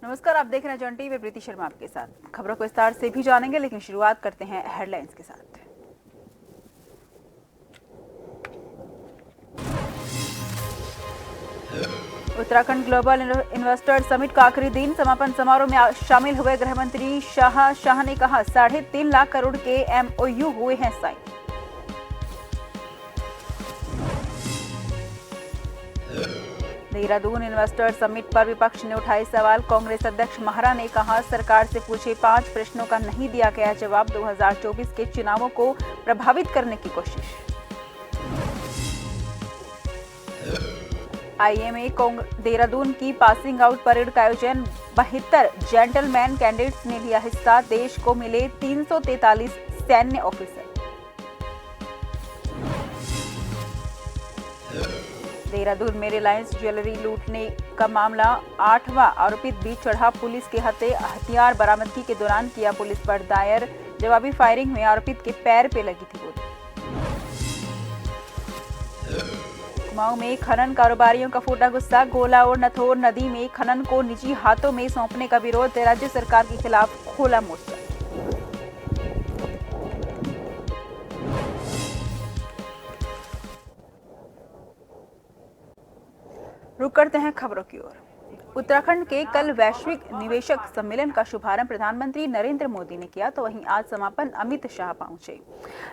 नमस्कार, आप देख रहे हैं जॉन टीवी। प्रीति शर्मा आपके साथ। खबरों को विस्तार से भी जानेंगे, लेकिन शुरुआत करते हैं हेडलाइंस के साथ। उत्तराखंड ग्लोबल इन्वेस्टर समिट का आखिरी दिन, समापन समारोह में शामिल हुए गृह मंत्री शाह ने कहा 3.5 लाख करोड़ के MOU हुए हैं साइन। देहरादून इन्वेस्टर समिट पर विपक्ष ने उठाए सवाल। कांग्रेस अध्यक्ष महारा ने कहा सरकार से पूछे 5 प्रश्नों का नहीं दिया गया जवाब। 2024 के चुनावों को प्रभावित करने की कोशिश। IMA देहरादून की पासिंग आउट परेड का आयोजन, 72 जेंटलमैन कैडेट्स ने लिया हिस्सा। देश को मिले 343 सैन्य ऑफिसर। देहरादून में रिलायंस ज्वेलरी लूटने का मामला, 8वां आरोपित बीच चढ़ा। पुलिस के हथियार बरामदगी के दौरान किया पुलिस पर दायर। जवाबी फायरिंग में आरोपित के पैर पे लगी थी गोली। कुमाऊं में खनन कारोबारियों का फूटा गुस्सा, गोला और नथौर नदी में खनन को निजी हाथों में सौंपने का विरोध। राज्य सरकार के खिलाफ खोला मोर्चा। रुक करते हैं खबरों की ओर। उत्तराखंड के कल वैश्विक निवेशक सम्मेलन का शुभारंभ प्रधानमंत्री नरेंद्र मोदी ने किया, तो वहीं आज समापन अमित शाह पहुंचे।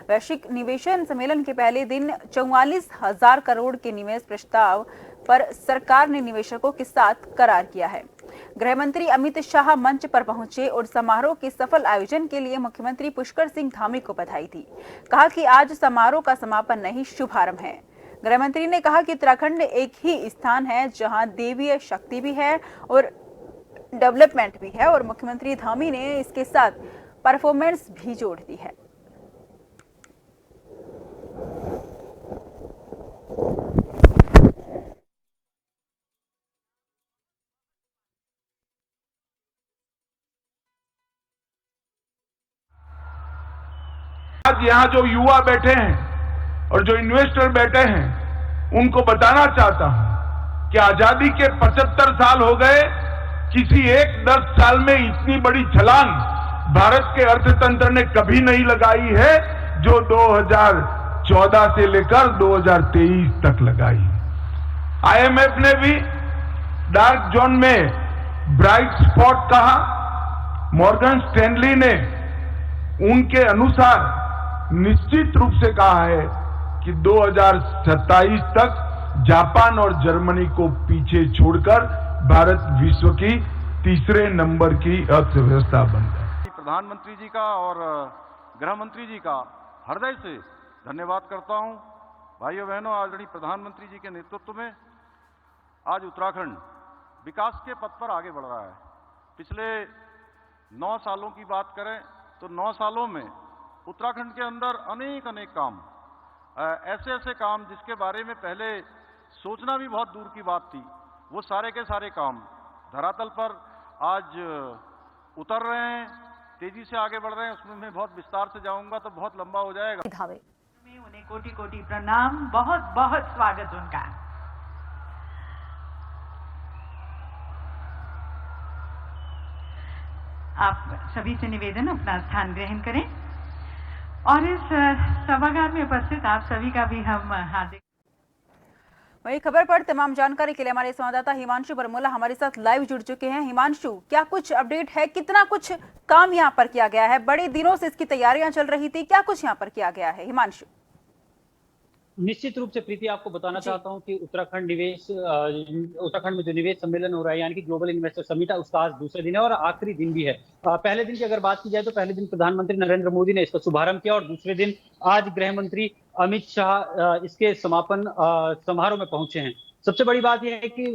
वैश्विक निवेशन सम्मेलन के पहले दिन 44,000 करोड़ के निवेश प्रस्ताव पर सरकार ने निवेशकों के साथ करार किया है। गृह मंत्री अमित शाह मंच पर पहुंचे और समारोह के सफल आयोजन के लिए मुख्यमंत्री पुष्कर सिंह धामी को बधाई दी। कहा कि आज समारोह का समापन नहीं, शुभारंभ है। गृह मंत्री ने कहा कि उत्तराखंड एक ही स्थान है जहां देवीय शक्ति भी है और डेवलपमेंट भी है, और मुख्यमंत्री धामी ने इसके साथ परफॉर्मेंस भी जोड़ दी है। आज यहाँ जो युवा बैठे हैं और जो इन्वेस्टर बैठे हैं, उनको बताना चाहता हूं कि आजादी के 75 साल हो गए, किसी एक 10 साल में इतनी बड़ी छलांग भारत के अर्थतंत्र ने कभी नहीं लगाई है जो 2014 से लेकर 2023 तक लगाई। IMF ने भी डार्क जोन में ब्राइट स्पॉट कहा। मॉर्गन स्टैनली ने उनके अनुसार निश्चित रूप से कहा है कि 2027 तक जापान और जर्मनी को पीछे छोड़कर भारत विश्व की तीसरे नंबर की अर्थव्यवस्था बन गया। प्रधानमंत्री जी का और गृह मंत्री जी का हृदय से धन्यवाद करता हूं। भाइयों बहनों, आदरणीय प्रधानमंत्री जी के नेतृत्व में आज उत्तराखंड विकास के पथ पर आगे बढ़ रहा है। पिछले 9 सालों की बात करें तो 9 सालों में उत्तराखंड के अंदर अनेक काम, ऐसे काम जिसके बारे में पहले सोचना भी बहुत दूर की बात थी, वो सारे के सारे काम धरातल पर आज उतर रहे हैं, तेजी से आगे बढ़ रहे हैं। उसमें मैं बहुत विस्तार से जाऊंगा तो बहुत लंबा हो जाएगा। उन्हें कोटि कोटि प्रणाम, बहुत बहुत स्वागत उनका। आप सभी से निवेदन, अपना स्थान ग्रहण करें और इस सभागार में उपस्थित आप सभी का भी हम हार्दिक। वही खबर पर तमाम जानकारी के लिए हमारे संवाददाता हिमांशु बरमोला हमारे साथ लाइव जुड़ चुके हैं। हिमांशु, क्या कुछ अपडेट है? कितना कुछ काम यहाँ पर किया गया है? बड़े दिनों से इसकी तैयारियां चल रही थी, क्या कुछ यहाँ पर किया गया है? हिमांशु। निश्चित रूप से प्रीति, आपको बताना चाहता हूं कि उत्तराखंड में जो निवेश सम्मेलन हो रहा है, यानी कि ग्लोबल इन्वेस्टर समिट है, उसका आज दूसरे दिन है और आखिरी दिन भी है। पहले दिन की अगर बात की जाए तो पहले दिन प्रधानमंत्री नरेंद्र मोदी ने इसका शुभारंभ किया और दूसरे दिन आज गृह मंत्री अमित शाह इसके समापन समारोह में पहुंचे हैं। सबसे बड़ी बात यह है कि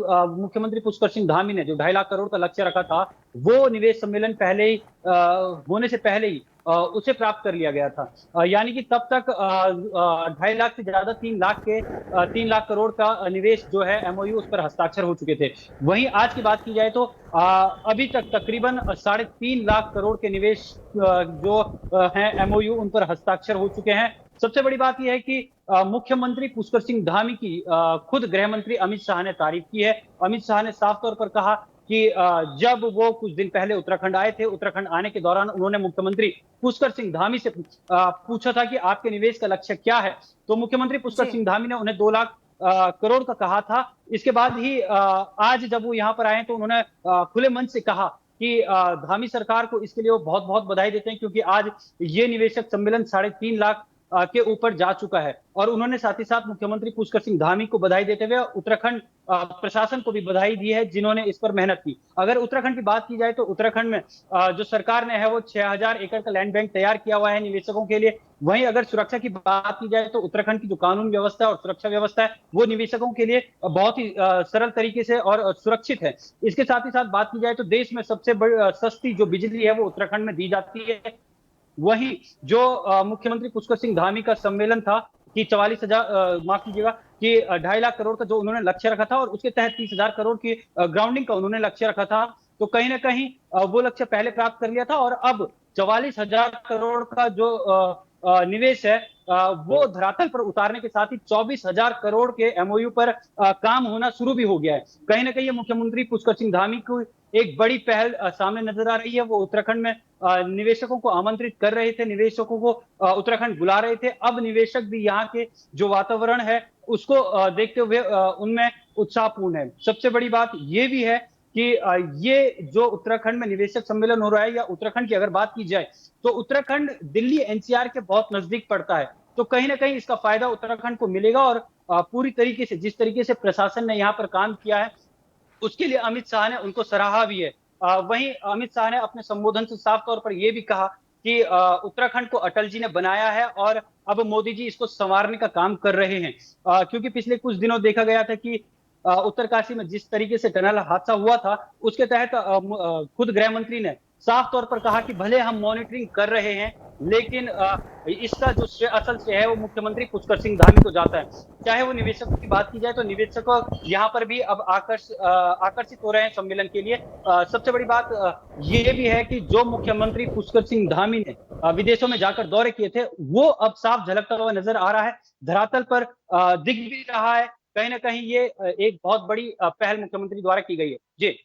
मुख्यमंत्री पुष्कर सिंह धामी ने जो 2.5 लाख करोड़ का लक्ष्य रखा था, वो निवेश सम्मेलन पहले ही होने से पहले ही उसे प्राप्त कर लिया गया था। यानी कि तब तक 2.5 लाख से ज्यादा 3 लाख करोड़ का निवेश जो है MOU उस पर हस्ताक्षर हो चुके थे। वहीं आज की बात की जाए तो अभी तक तकरीबन 3.5 लाख करोड़ के निवेश जो हैं MOU उन पर हस्ताक्षर हो चुके हैं। सबसे बड़ी बात यह है कि मुख्यमंत्री पुष्कर सिंह धामी की खुद गृह मंत्री अमित शाह ने तारीफ की है। अमित शाह ने साफ तौर पर कहा कि जब वो कुछ दिन पहले उत्तराखंड आए थे, उत्तराखंड आने के दौरान उन्होंने मुख्यमंत्री पुष्कर सिंह धामी से पूछा था कि आपके निवेश का लक्ष्य क्या है। तो मुख्यमंत्री पुष्कर सिंह धामी ने उन्हें 2 लाख करोड़ का कहा था। इसके बाद ही आज जब वो यहाँ पर आए तो उन्होंने खुले मन से कहा कि धामी सरकार को इसके लिए वो बहुत बहुत बधाई देते हैं, क्योंकि आज ये निवेशक सम्मेलन 3.5 लाख के ऊपर जा चुका है। और उन्होंने साथ ही साथ मुख्यमंत्री पुष्कर सिंह धामी को बधाई देते हुए उत्तराखंड प्रशासन को भी बधाई दी है, जिन्होंने इस पर मेहनत की। अगर उत्तराखंड की बात की जाए तो उत्तराखंड में जो सरकार ने है वो 6000 एकड़ का लैंड बैंक तैयार किया हुआ है निवेशकों के लिए। वहीं अगर सुरक्षा की बात की जाए तो उत्तराखंड की जो कानून व्यवस्था और सुरक्षा व्यवस्था है वो निवेशकों के लिए बहुत ही सरल तरीके से और सुरक्षित है। इसके साथ ही साथ बात की जाए तो देश में सबसे बड़ी सस्ती जो बिजली है वो उत्तराखंड में दी जाती है। वहीं जो मुख्यमंत्री पुष्कर सिंह धामी का सम्मेलन था कि 44,000 माफ कीजिएगा कि 2.5 लाख करोड़ का जो उन्होंने लक्ष्य रखा था और उसके तहत 30,000 करोड़ की ग्राउंडिंग का उन्होंने लक्ष्य रखा था, तो कहीं ना कहीं वो लक्ष्य पहले प्राप्त कर लिया था। और अब 44,000 करोड़ का जो निवेश है वो धरातल पर उतारने के साथ ही 24,000 करोड़ के एमओयू पर काम होना शुरू भी हो गया है। कहीं ना कहीं ये मुख्यमंत्री पुष्कर सिंह धामी को एक बड़ी पहल सामने नजर आ रही है। वो उत्तराखंड में निवेशकों को आमंत्रित कर रहे थे, निवेशकों को उत्तराखंड बुला रहे थे। अब निवेशक भी यहाँ के जो वातावरण है उसको देखते हुए उनमें उत्साहपूर्ण है। सबसे बड़ी बात ये भी है कि ये जो उत्तराखंड में निवेशक सम्मेलन हो रहा है, या उत्तराखंड की अगर बात की जाए तो उत्तराखंड दिल्ली एनसीआर के बहुत नजदीक पड़ता है, तो कहीं ना कहीं इसका फायदा उत्तराखंड को मिलेगा। और पूरी तरीके से जिस तरीके से प्रशासन ने यहाँ पर काम किया है उसके लिए अमित शाह ने उनको सराहा भी है। वहीं अमित शाह ने अपने संबोधन से साफ तौर पर यह भी कहा कि उत्तराखंड को अटल जी ने बनाया है और अब मोदी जी इसको संवारने का काम कर रहे हैं। क्योंकि पिछले कुछ दिनों देखा गया था कि उत्तरकाशी में जिस तरीके से टनल हादसा हुआ था उसके तहत खुद गृह मंत्री ने साफ तौर पर कहा कि भले हम मॉनिटरिंग कर रहे हैं, लेकिन इसका जो असल श्रेय है वो मुख्यमंत्री पुष्कर सिंह धामी को जाता है। चाहे वो निवेशकों की बात की जाए तो निवेशक यहाँ पर भी अब आकर्षित हो रहे हैं सम्मेलन के लिए। सबसे बड़ी बात ये भी है कि जो मुख्यमंत्री पुष्कर सिंह धामी ने विदेशों में जाकर दौरे किए थे वो अब साफ झलकता हुआ नजर आ रहा है, धरातल पर दिख भी रहा है। कहीं ना कहीं ये एक बहुत बड़ी पहल मुख्यमंत्री द्वारा की गई है। जी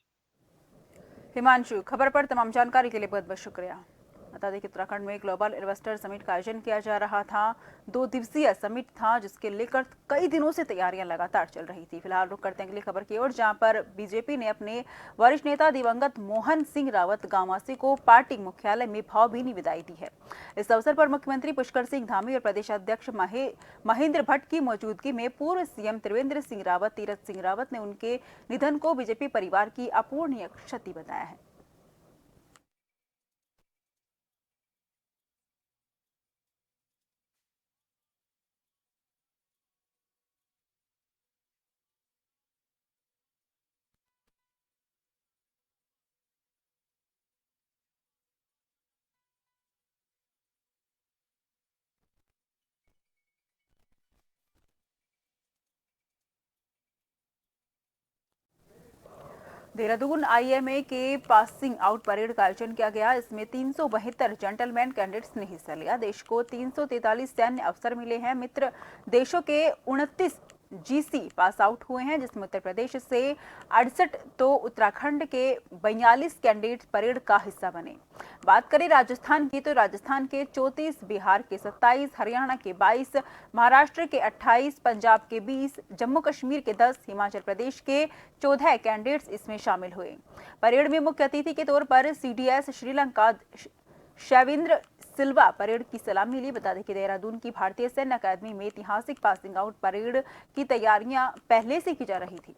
हिमांशु, खबर पर तमाम जानकारी के लिए बहुत बहुत शुक्रिया। बता दें कि उत्तराखंड में ग्लोबल इन्वेस्टर समिट का आयोजन किया जा रहा था। 2 दिवसीय समिट था जिसके लेकर कई दिनों से तैयारियां लगातार चल रही थी। फिलहाल रुक करते हैं अगली खबर की ओर, जहां पर बीजेपी ने अपने वरिष्ठ नेता दिवंगत मोहन सिंह रावत गांववासी को पार्टी मुख्यालय में भावभीनी विदाई दी है। इस अवसर पर मुख्यमंत्री पुष्कर सिंह धामी और प्रदेश अध्यक्ष महेंद्र भट्ट की मौजूदगी में पूर्व सीएम त्रिवेंद्र सिंह रावत, तीरथ सिंह रावत ने उनके निधन को बीजेपी परिवार की अपूरणीय क्षति बताया है। देहरादून आईएमए के पासिंग आउट परेड का आयोजन किया गया। इसमें 372 जेंटलमैन कैडेट्स ने हिस्सा लिया। देश को 343 सैन्य अफसर मिले हैं। मित्र देशों के 29 जीसी पास आउट हुए हैं, जिसमें उत्तर प्रदेश से 68 तो उत्तराखंड के 42 कैंडिडेट परेड का हिस्सा बने। बात करें राजस्थान की तो राजस्थान के 34, बिहार के 27, हरियाणा के 22, महाराष्ट्र के 28, पंजाब के 20, जम्मू कश्मीर के 10, हिमाचल प्रदेश के 14 कैंडिडेट्स इसमें शामिल हुए। परेड में मुख्य अतिथि के तौर पर सीडीएस श्रीलंका शैवेंद्र सिल्वा परेड की सलामी ली। बता दें कि देहरादून की भारतीय सैन्य अकादमी में ऐतिहासिक पासिंग आउट परेड की तैयारियां पहले से की जा रही थी।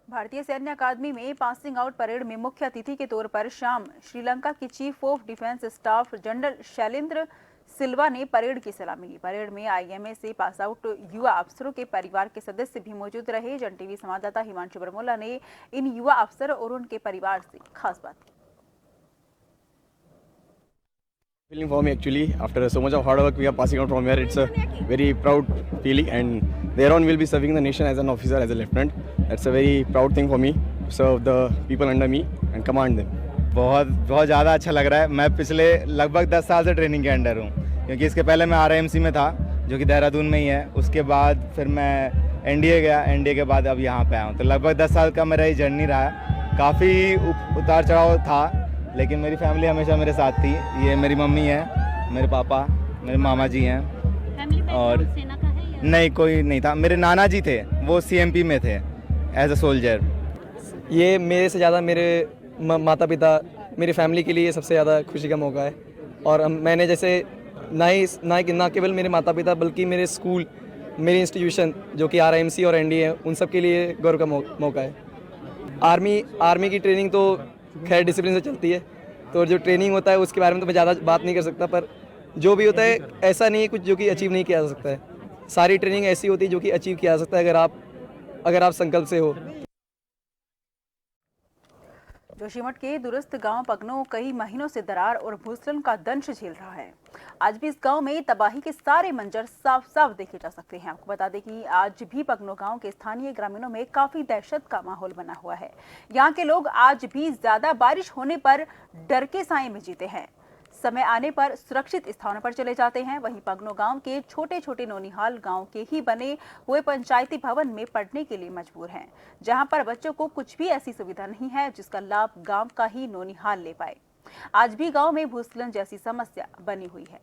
भारतीय सैन्य अकादमी में पासिंग आउट परेड में मुख्य अतिथि के तौर पर शाम श्रीलंका के chief of defence staff general Shailendra Silva ने परेड की सलामी ली। परेड में आईएमए से पास आउट युवा अफसरों के परिवार के सदस्य भी मौजूद रहे। जन टीवी संवाददाता हिमांशु बरमोला ने इन युवा अफसर और उनके परिवार से खास बात की। Feeling for me actually, after so much of hard work we are passing out from here. It's a very proud feeling, and there on will be serving the nation as an officer, as a lieutenant. That's a very proud thing for me to serve the people under me and command them. बहुत ज़्यादा अच्छा लग रहा है। मैं पिछले लगभग 10 साल से ट्रेनिंग के अंडर हूँ, क्योंकि इसके पहले मैं RIMC में था जो कि देहरादून में ही है। उसके बाद फिर मैं NDA गया, NDA के बाद अब यहाँ पे आया हूँ। तो लगभग 10 साल का मेरा ये जर्नी रहा है। काफ़ी उतार चढ़ाव था, लेकिन मेरी फैमिली हमेशा मेरे साथ थी। ये मेरी मम्मी है, मेरे पापा, मेरे मामा जी हैं। और सेना का है या? नहीं, कोई नहीं था। मेरे नाना जी थे, वो CMP में थे एज अ सोल्जर। ये मेरे से ज़्यादा मेरे माता पिता, मेरी फैमिली के लिए ये सबसे ज़्यादा खुशी का मौका है। और मैंने जैसे ना केवल मेरे माता पिता बल्कि मेरे स्कूल, मेरी इंस्टीट्यूशन जो कि RIMC और NDA है, उन सब के लिए गौरव का मौका है। आर्मी की ट्रेनिंग तो खैर डिसिप्लिन से चलती है, तो जो ट्रेनिंग होता है उसके बारे में तो मैं ज़्यादा बात नहीं कर सकता, पर जो भी होता है ऐसा नहीं है कुछ जो कि अचीव नहीं किया जा सकता है। सारी ट्रेनिंग ऐसी होती है जो कि अचीव किया जा सकता है अगर आप संकल्प से हो। जोशीमठ के दूरस्थ गांव पगनो कई महीनों से दरार और भूस्खलन का दंश झेल रहा है। आज भी इस गांव में तबाही के सारे मंजर साफ साफ देखे जा सकते हैं। आपको बता दें कि आज भी पगनो गांव के स्थानीय ग्रामीणों में काफी दहशत का माहौल बना हुआ है। यहाँ के लोग आज भी ज्यादा बारिश होने पर डर के साए में जीते हैं। समय आने पर सुरक्षित स्थानों पर चले जाते हैं। वहीं पगनो गांव के छोटे छोटे नोनिहाल गांव के ही बने हुए पंचायती भवन में पढ़ने के लिए मजबूर हैं, जहां पर बच्चों को कुछ भी ऐसी सुविधा नहीं है जिसका लाभ गांव का ही नोनिहाल ले पाए। आज भी गांव में भूस्खलन जैसी समस्या बनी हुई है।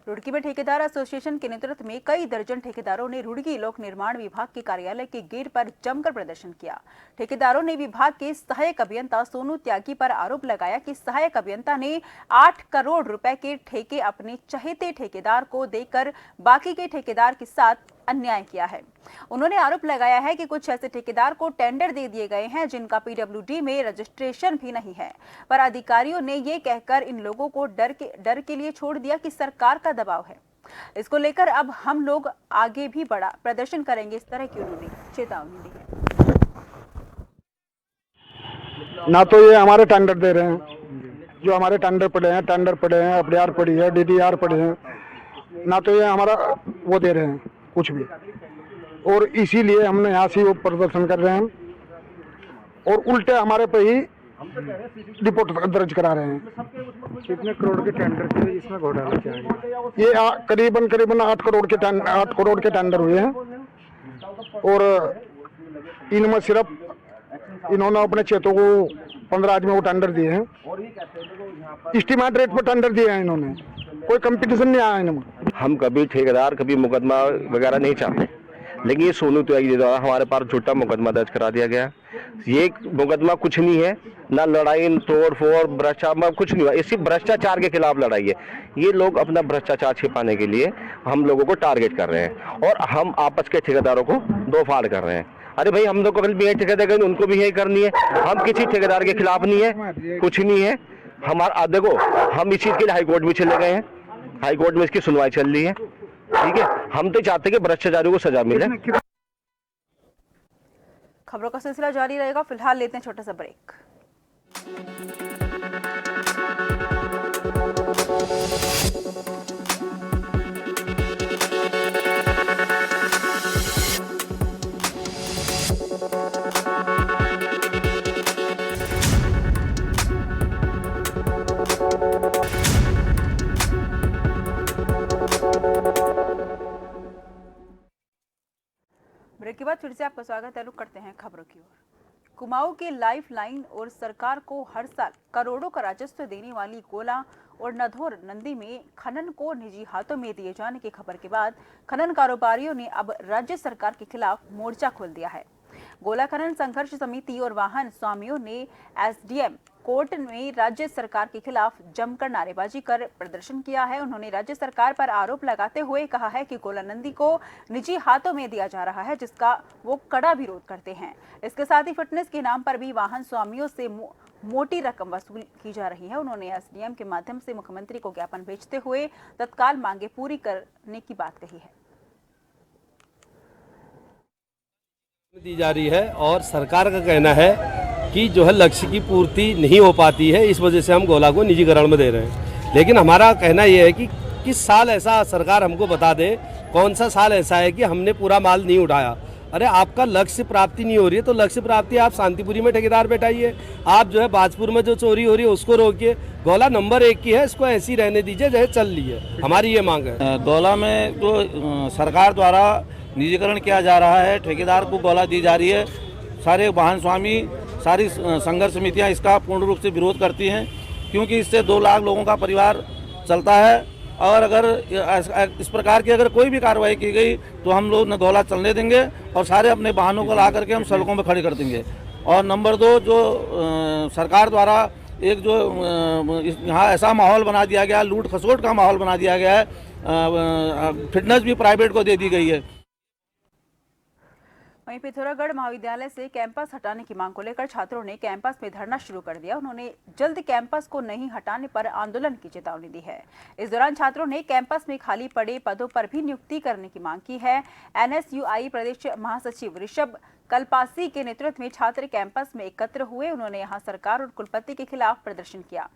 रुड़की में ठेकेदार एसोसिएशन के नेतृत्व में कई दर्जन ठेकेदारों ने रुड़की लोक निर्माण विभाग के कार्यालय के गेट पर जमकर प्रदर्शन किया। ठेकेदारों ने विभाग के सहायक अभियंता सोनू त्यागी पर आरोप लगाया कि सहायक अभियंता ने 8 करोड़ रुपए के ठेके अपने चहेते ठेकेदार को देकर बाकी के ठेकेदार के साथ अन्याय किया है। उन्होंने आरोप लगाया है कि कुछ ऐसे ठेकेदार को टेंडर दे दिए गए हैं जिनका PWD में रजिस्ट्रेशन भी नहीं है, पर अधिकारियों ने ये कहकर इन लोगों को डर के लिए छोड़ दिया कि सरकार का दबाव है। इसको लेकर अब हम लोग आगे भी बड़ा प्रदर्शन करेंगे, इस तरह की उन्होंने चेतावनी दी है। ना तो ये हमारे टेंडर दे रहे हैं, जो हमारे टेंडर पड़े हैं, FDR पड़ी है, DDR पड़ी है, ना तो ये हमारा वो दे रहे हैं कुछ भी। और इसीलिए हमने यहाँ से वो प्रदर्शन कर रहे हैं और उल्टे हमारे पे ही रिपोर्ट दर्ज करा रहे हैं। कितने करोड़ के टेंडर थे इसमें घोटाला किया गया? ये करीबन 8 करोड़ के टेंडर हुए हैं और इनमें सिर्फ इन्होंने अपने क्षेत्रों को 15 आदमी को टेंडर दिए हैं। एस्टीमेट रेट पर टेंडर दिए हैं इन्होंने, कोई कंपटीशन नहीं आया इनमें। हम कभी ठेकेदार कभी मुकदमा वगैरह नहीं चाहते, लेकिन ये सोनू त्यागी द्वारा हमारे पास झूठा मुकदमा दर्ज करा दिया गया। ये मुकदमा कुछ नहीं है, ना लड़ाई तोड़ फोड़ भ्रष्टाचार कुछ नहीं हुआ, ये सिर्फ भ्रष्टाचार के खिलाफ लड़ाई है। ये लोग अपना भ्रष्टाचार छिपाने के लिए हम लोगों को टारगेट कर रहे हैं और हम आपस के ठेकेदारों को दो फाड़ कर रहे हैं। अरे भाई, हम लोग को भी ठेकेदार उनको भी यही करनी है। हम किसी ठेकेदार के खिलाफ नहीं है, कुछ नहीं है हमारा। देखो, हम इस चीज के लिए हाईकोर्ट भी चले गए हैं, हाईकोर्ट में इसकी सुनवाई चल रही है। ठीक है, हम तो चाहते हैं कि भ्रष्टाचारियों को सजा मिले। खबरों का सिलसिला जारी रहेगा, फिलहाल लेते हैं छोटा सा ब्रेक। ब्रेक के बाद फिर से आपका स्वागत है। रुक करते हैं खबरों की ओर। कुमाऊं के लाइफ लाइन और सरकार को हर साल करोड़ों का राजस्व देने वाली गोला और नधोर नंदी में खनन को निजी हाथों में दिए जाने की खबर के बाद खनन कारोबारियों ने अब राज्य सरकार के खिलाफ मोर्चा खोल दिया है। गोला खनन संघर्ष समिति और वाहन स्वामियों ने SDM कोर्ट में राज्य सरकार के खिलाफ जमकर नारेबाजी कर प्रदर्शन किया है। उन्होंने राज्य सरकार पर आरोप लगाते हुए कहा है कि गोला नंदी को निजी हाथों में दिया जा रहा है, जिसका वो कड़ा विरोध करते हैं। इसके साथ ही फिटनेस के नाम पर भी वाहन स्वामियों से मोटी रकम वसूल की जा रही है। उन्होंने SDM के माध्यम से मुख्यमंत्री को ज्ञापन भेजते हुए तत्काल मांगे पूरी करने की बात कही है। दी जा रही है और सरकार का कहना है कि जो है लक्ष्य की पूर्ति नहीं हो पाती है, इस वजह से हम गोला को निजीकरण में दे रहे हैं। लेकिन हमारा कहना यह है कि किस साल ऐसा सरकार हमको बता दे कौन सा साल ऐसा है कि हमने पूरा माल नहीं उठाया। अरे आपका लक्ष्य प्राप्ति नहीं हो रही है तो लक्ष्य प्राप्ति आप शांतिपुरी में ठेकेदार बैठाइए, आप जो है बाजपुर में जो चोरी हो रही है उसको रोकिए। गौला नंबर 1 की है, इसको ऐसी रहने दीजिए जैसे चल रही है, हमारी ये मांग है। गौला में जो सरकार द्वारा निजीकरण किया जा रहा है, ठेकेदार को गौला दी जा रही है, सारे वाहन स्वामी, सारी संघर्ष समितियाँ इसका पूर्ण रूप से विरोध करती हैं, क्योंकि इससे 2 लाख लोगों का परिवार चलता है। और अगर इस प्रकार की अगर कोई भी कार्रवाई की गई तो हम लोग न गौला चलने देंगे और सारे अपने वाहनों को ला करके हम सड़कों पर खड़े कर देंगे। और नंबर 2, जो सरकार द्वारा एक जो यहाँ ऐसा माहौल बना दिया गया, लूट खसोट का माहौल बना दिया गया है, फिटनेस भी प्राइवेट को दे दी गई है। वहीं पिथौरागढ़ महाविद्यालय से कैंपस हटाने की मांग को लेकर छात्रों ने कैंपस में धरना शुरू कर दिया। उन्होंने जल्द कैंपस को नहीं हटाने पर आंदोलन की चेतावनी दी है। इस दौरान छात्रों ने कैंपस में खाली पड़े पदों पर भी नियुक्ति करने की मांग की है। एनएसयूआई प्रदेश महासचिव ऋषभ कलपासी के नेतृत्व में छात्र कैंपस में एकत्र हुए। उन्होंने यहां सरकार और कुलपति के खिलाफ प्रदर्शन किया।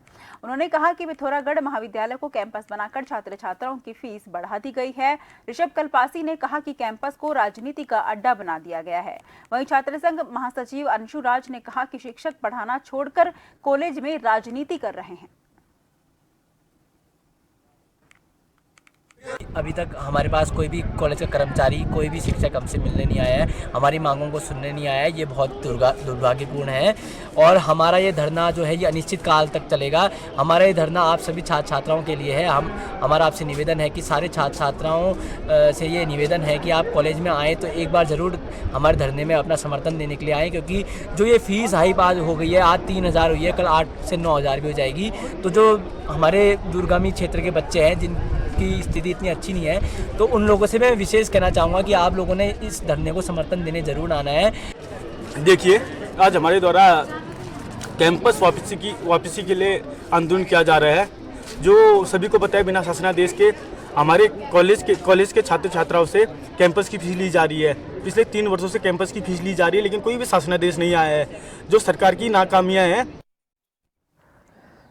उन्होंने कहा कि पिथौरागढ़ महाविद्यालय को कैंपस बनाकर छात्र छात्राओं की फीस बढ़ा दी गई है। ऋषभ कलपासी ने कहा कि कैंपस को राजनीति का अड्डा बना दिया गया है। वहीं छात्र संघ महासचिव अंशु राज ने कहा कि शिक्षक पढ़ाना छोड़कर कॉलेज में राजनीति कर रहे हैं। अभी तक हमारे पास कोई भी कॉलेज का कर्मचारी, कोई भी शिक्षक हमसे मिलने नहीं आया है, हमारी मांगों को सुनने नहीं आया है। ये बहुत दुर्भाग्यपूर्ण है और हमारा ये धरना जो है ये अनिश्चित काल तक चलेगा। हमारा ये धरना आप सभी छात्र छात्राओं के लिए है। हमारा आपसे निवेदन है कि सारे छात्र छात्राओं से ये निवेदन है कि आप कॉलेज में आएँ तो एक बार ज़रूर हमारे धरने में अपना समर्थन देने के लिए आएँ, क्योंकि जो ये फ़ीस हाई आज हो गई है, आज 3000 हुई है, कल 8 से 9000 भी हो जाएगी। तो जो हमारे दूरगामी क्षेत्र के बच्चे हैं जिनकी स्थिति इतनी अच्छी नहीं है, तो उन लोगों से मैं विशेष कहना चाहूँगा कि आप लोगों ने इस धरने को समर्थन देने जरूर आना है। देखिए, आज हमारे द्वारा कैंपस वापसी के लिए आंदोलन किया जा रहा है। जो सभी को पता है, बिना शासनादेश के हमारे कॉलेज के छात्र छात्राओं से कैंपस की फीस ली जा रही है। पिछले 3 वर्षों से कैंपस की फीस ली जा रही है, लेकिन कोई भी शासनादेश नहीं आया है। जो सरकार की नाकामियां हैं।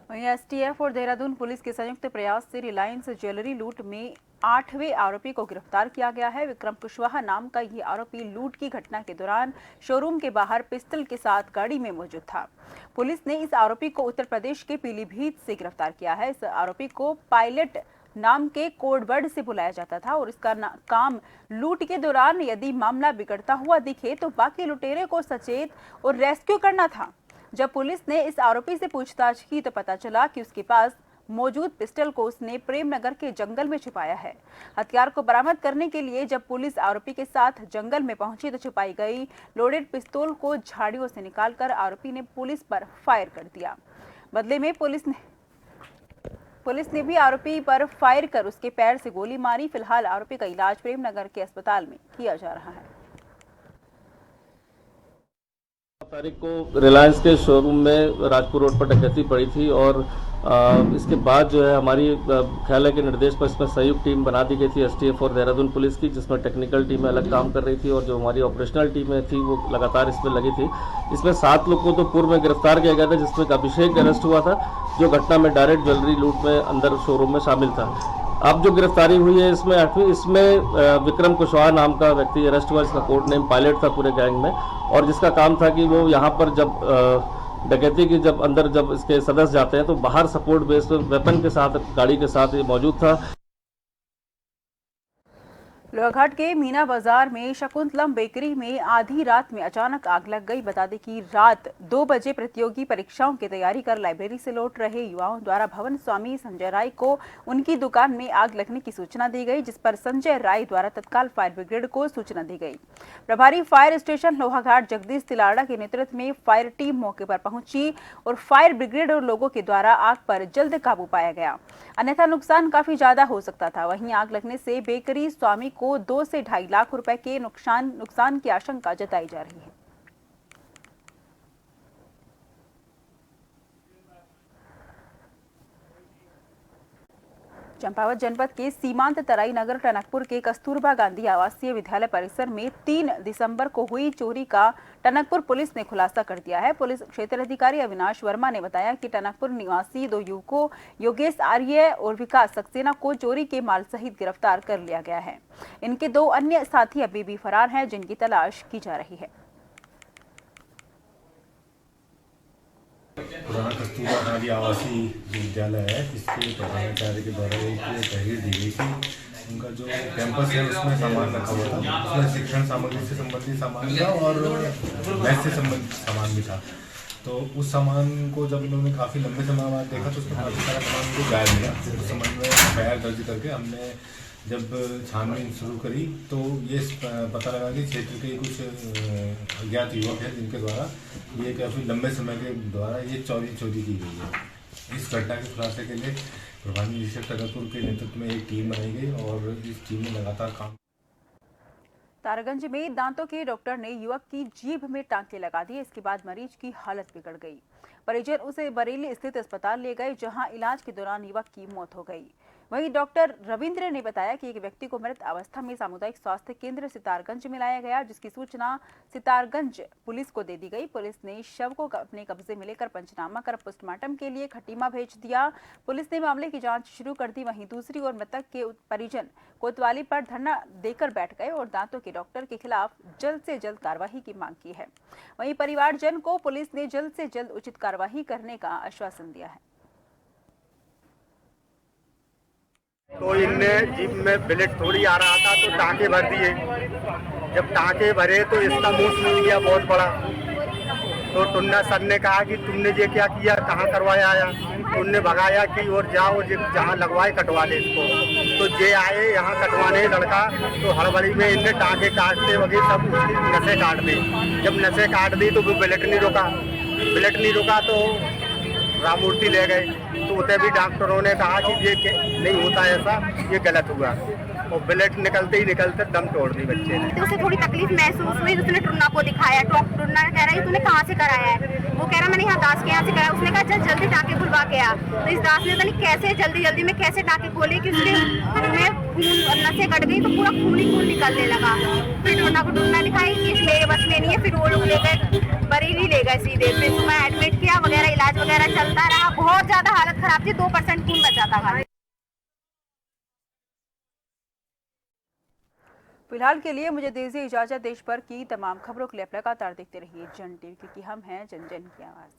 वहीं एसटीएफ और देहरादून पुलिस के संयुक्त प्रयास से रिलायंस ज्वेलरी लूट में 8वें आरोपी को गिरफ्तार किया गया है। विक्रम कुशवाहा नाम का ये आरोपी लूट की घटना के दौरान शोरूम के बाहर पिस्टल के साथ गाड़ी में मौजूद था। पुलिस ने इस आरोपी को उत्तर प्रदेश के पीलीभीत से गिरफ्तार किया है। इस आरोपी को पायलट नाम के कोड वर्ड से बुलाया जाता था और इसका काम लूट के दौरान यदि मामला बिगड़ता हुआ दिखे तो बाकी लुटेरे को सचेत और रेस्क्यू करना था। जब पुलिस ने इस आरोपी से पूछताछ की तो पता चला कि उसके पास मौजूद पिस्टल को उसने प्रेमनगर के जंगल में छिपाया है। हथियार को बरामद करने के लिए जब पुलिस आरोपी के साथ जंगल में पहुंची तो छुपाई गई लोडेड पिस्तौल को झाड़ियों से निकालकर आरोपी ने पुलिस पर फायर कर दिया। बदले में पुलिस ने भी आरोपी पर फायर कर उसके पैर से गोली मारी। फिलहाल आरोपी का इलाज प्रेमनगर के अस्पताल में किया जा रहा है। तारीख को रिलायंस के शोरूम में राजपुर रोड पर डकैती पड़ी थी और इसके बाद जो है हमारी ख्यालय के निर्देश पर इसमें संयुक्त टीम बना दी गई थी एसटीएफ और देहरादून पुलिस की, जिसमें टेक्निकल टीमें अलग काम कर रही थी और जो हमारी ऑपरेशनल टीमें थी वो लगातार इसमें लगी थी। इसमें 7 लोग को तो पूर्व में गिरफ्तार किया गया था, जिसमें अभिषेक अरेस्ट हुआ था जो घटना में डायरेक्ट ज्वेलरी लूट में अंदर शोरूम में शामिल था। अब जो गिरफ्तारी हुई है इसमें विक्रम कुशवाहा नाम का व्यक्ति अरेस्ट हुआ, जिसका कोड नेम पायलट था पूरे गैंग में और जिसका काम था कि वो यहाँ पर जब डकैती की जब इसके सदस्य जाते हैं तो बाहर सपोर्ट बेस्ड वेपन के साथ गाड़ी के साथ ये मौजूद था। लोहाघाट के मीना बाजार में शकुंतलम बेकरी में आधी रात में अचानक आग लग गई। बता दें कि रात 2 बजे प्रतियोगी परीक्षाओं की तैयारी कर लाइब्रेरी से लौट रहे युवाओं द्वारा भवन स्वामी संजय राय को उनकी दुकान में आग लगने की सूचना दी गई, जिस पर संजय राय द्वारा तत्काल फायर ब्रिगेड को सूचना दी गई। प्रभारी फायर स्टेशन लोहाघाट जगदीश तिलाड़ा के नेतृत्व में फायर टीम मौके पर पहुंची और फायर ब्रिगेड और लोगों के द्वारा आग पर जल्द काबू पाया गया, अन्यथा नुकसान काफी ज्यादा हो सकता था। वहीं आग लगने से बेकरी स्वामी को 2 से 2.5 लाख रुपए के नुकसान की आशंका जताई जा रही है। चंपावत जनपद के सीमांत तराई नगर टनकपुर के कस्तूरबा गांधी आवासीय विद्यालय परिसर में 3 दिसंबर को हुई चोरी का टनकपुर पुलिस ने खुलासा कर दिया है। पुलिस क्षेत्र अधिकारी अविनाश वर्मा ने बताया कि टनकपुर निवासी 2 युवकों योगेश आर्य और विकास सक्सेना को चोरी के माल सहित गिरफ्तार कर लिया गया है। इनके 2 अन्य साथी अभी भी फरार हैं, जिनकी तलाश की जा रही है। पुराना कस्तूरबा गांधी आवासीय विद्यालय है, जिसके प्रधानाचार्य के द्वारा एक तहरीर दी गई थी। उनका जो कैंपस है उसमें सामान रखा हुआ था, उसमें शिक्षण सामग्री से संबंधित सामान था और मैथ से संबंधित सामान भी था। तो उस सामान को जब इन्होंने काफ़ी लंबे समय बाद देखा तो उसमें काफ़ी सारा सामान उनको गायब मिला। उस संबंध में FIR दर्ज करके हमने जब छानबीन शुरू करी तो ये पता लगा कि क्षेत्र के कुछ अज्ञात युवक हैं, जिनके द्वारा ये काफ़ी लंबे समय के द्वारा ये चोरी की गई है। इस घटना के खुलासे के लिए प्रभारी निरीक्षक टनकपुर के नेतृत्व में एक टीम बनाई गई और इस टीम ने लगातार काम। तारागंज में दांतों के डॉक्टर ने युवक की जीभ में टांके लगा दिए। इसके बाद मरीज की हालत बिगड़ गई। परिजन उसे बरेली स्थित अस्पताल ले गए, जहां इलाज के दौरान युवक की मौत हो गई। वहीं डॉक्टर रविंद्र ने बताया कि एक व्यक्ति को मृत अवस्था में सामुदायिक स्वास्थ्य केंद्र सितारगंज में लाया गया, जिसकी सूचना सितारगंज पुलिस को दे दी गई। पुलिस ने शव को अपने कब्जे में लेकर पंचनामा कर पोस्टमार्टम के लिए खटीमा भेज दिया। पुलिस ने मामले की जांच शुरू कर दी। वहीं दूसरी ओर मृतक के परिजन कोतवाली पर धरना देकर बैठ गए और दांतों के डॉक्टर के खिलाफ जल्द से जल्द कार्रवाई की मांग की है। वहीं परिवारजन को पुलिस ने जल्द से जल्द उचित कार्रवाई करने का आश्वासन दिया है। तो इनने जीप में ब्लड थोड़ी आ रहा था तो टाँके भर दिए। जब टाँके भरे तो इसका मुंह सूज गया बहुत बड़ा। तो टुन्ना सर ने कहा कि तुमने ये क्या किया, कहाँ करवाया आया। उनने भगाया कि और जाओ जहाँ लगवाए कटवा ले इसको। तो जे आए यहाँ कटवाने लड़का, तो हड़बड़ी में इनने टाँके काटते वगैरह सब उसकी नसें काट दी। जब नसें काट दी तो वो ब्लड नहीं रुका तो राममूर्ति ले गए। तो उसे भी डॉक्टरों ने कहा कि ये नहीं होता ऐसा, ये गलत हुआ। और ब्लड निकलते ही निकलते दम तोड़ दी बच्चे ने। तो उसे थोड़ी तकलीफ महसूस हुई, उसने टुन्ना को दिखाया। टुन्ना कह रहा है तूने कहाँ से कराया है? वो कह रहा मैंने यहाँ दास के यहाँ से कराया। उसने कहा चल जल्दी टाँके खुलवा के आ। तो इस दास ने नहीं कैसे जल्दी में कैसे टाँके खोले कि उसके में खून नसें कट गई, तो पूरा खून ही खून निकलने लगा। फिर टुन्ना को टुन्ना दिखाई कि मेरे बस में नहीं है। फिर वो लोग ले गए बरेली ले गए सीधे। फिर सुबह एडमिट किया वगैरह, इलाज वगैरह चलता रहा। बहुत ज्यादा हालत खराब थी, 2% खून बचा था। फिलहाल के लिए मुझे दीजिए इजाजत। देश भर की तमाम खबरों के लिए आप लगातार देखते रहिए जन टीवी, क्योंकि हम हैं जन जन की आवाज।